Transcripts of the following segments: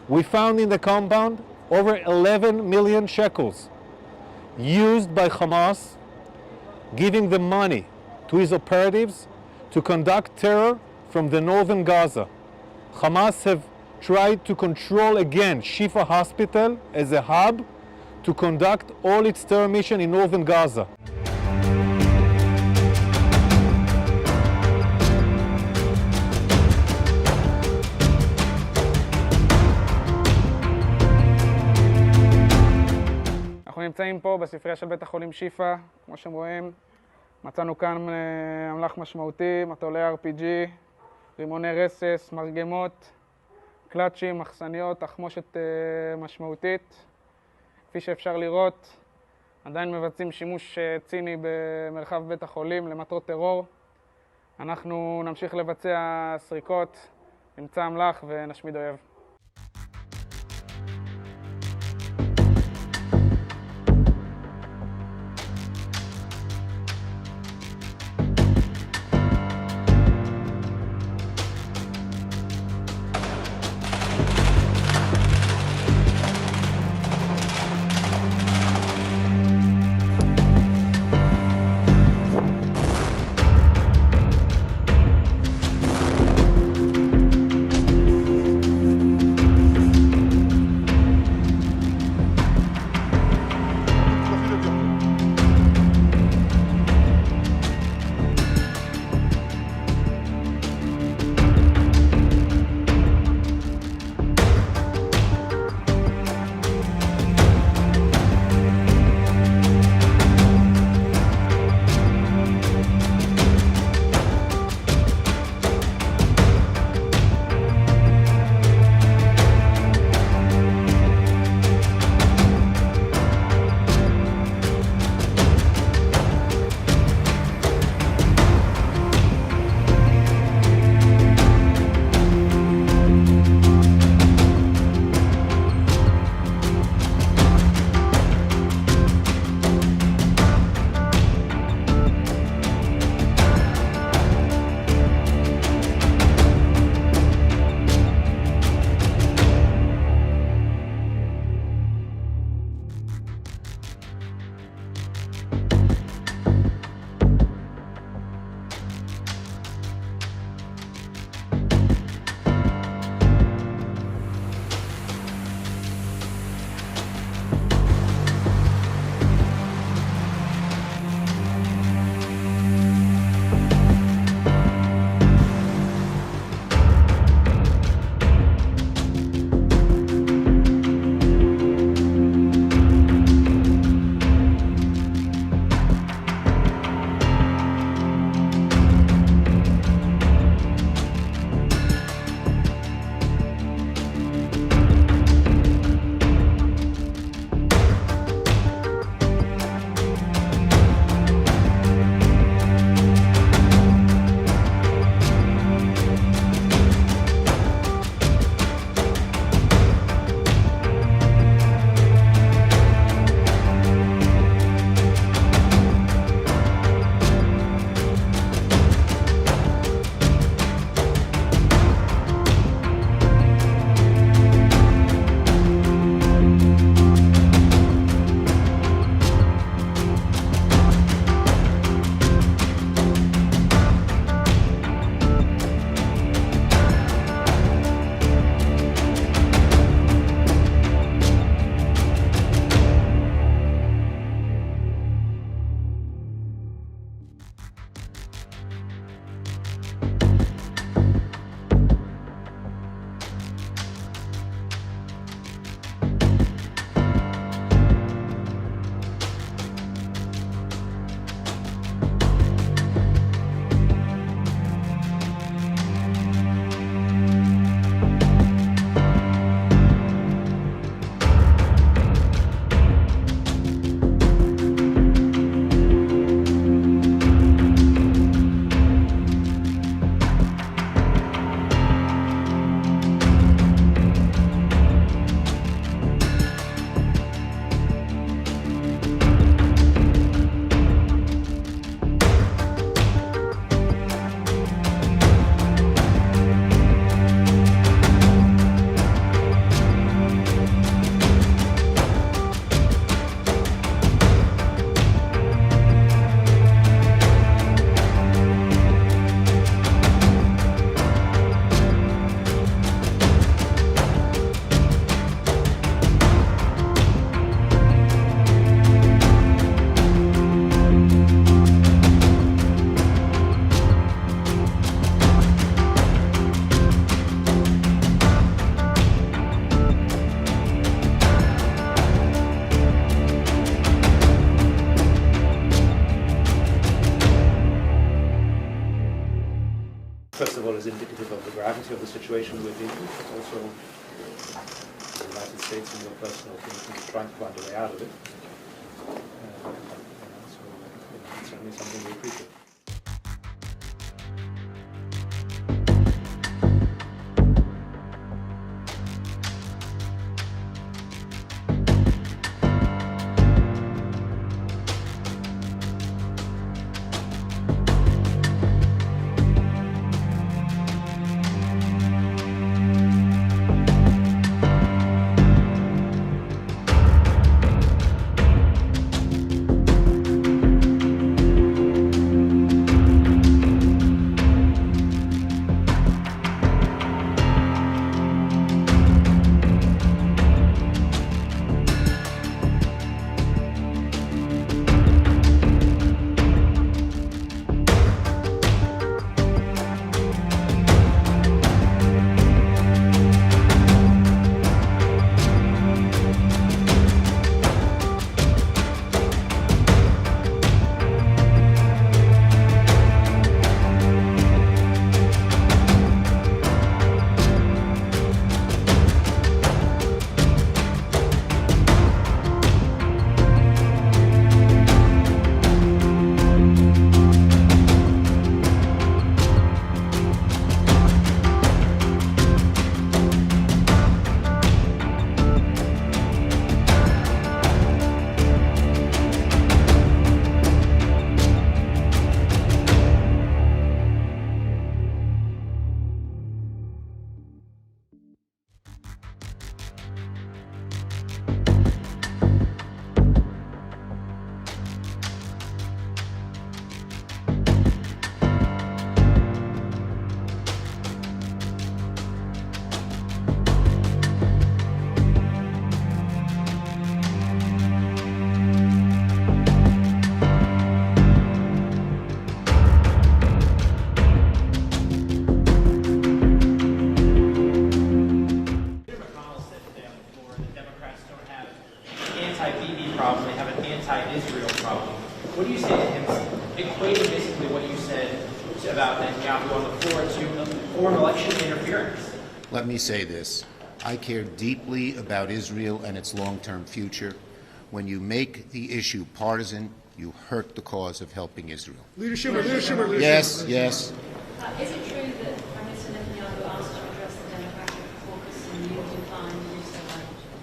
We found in the compound over 11 million shekels used by Hamas, giving the money to his operatives to conduct terror from the northern Gaza. Hamas have tried to control again Shifa Hospital as a hub to conduct all its terror mission in northern Gaza. אנחנו נמצאים פה בספרייה של בית החולים שיפה, כמו שאתם רואים. מצאנו כאן אמל"ח משמעותי, מטולי RPG, רימוני רסס, מרגמות, קלאצ'ים, מחסניות, תחמושת משמעותית. כפי שאפשר לראות, עדיין מבצעים שימוש ציני במרחב בית החולים למטרות טרור. אנחנו נמשיך לבצע סריקות, נמצא אמל"ח ונשמיד אויב. gravity of the situation we're dealing with, but also the United States, in your personal opinion, trying to find a way out of it. So it's certainly something we appreciate. Problem, they have an anti-Israel problem. What do you say to him, equating basically what you said about Netanyahu on the floor to foreign election interference? Let me say this. I care deeply about Israel and its long-term future. When you make the issue partisan, you hurt the cause of helping Israel. Leadership. Yes. Is it true that Prime Minister Netanyahu asked to address the Democratic caucus and you declined to do so?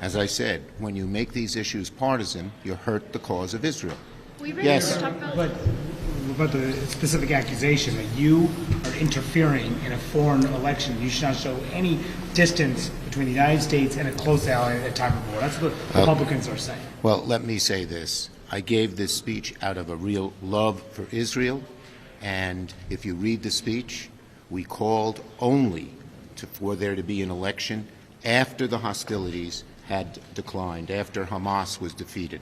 As I said, when you make these issues partisan, you hurt the cause of Israel. Yes. But the specific accusation that you are interfering in a foreign election, you should not show any distance between the United States and a close ally at a time of war. That's what Republicans are saying. Well, let me say this. I gave this speech out of a real love for Israel, and if you read the speech, we called only for there to be an election after the hostilities had declined, after Hamas was defeated.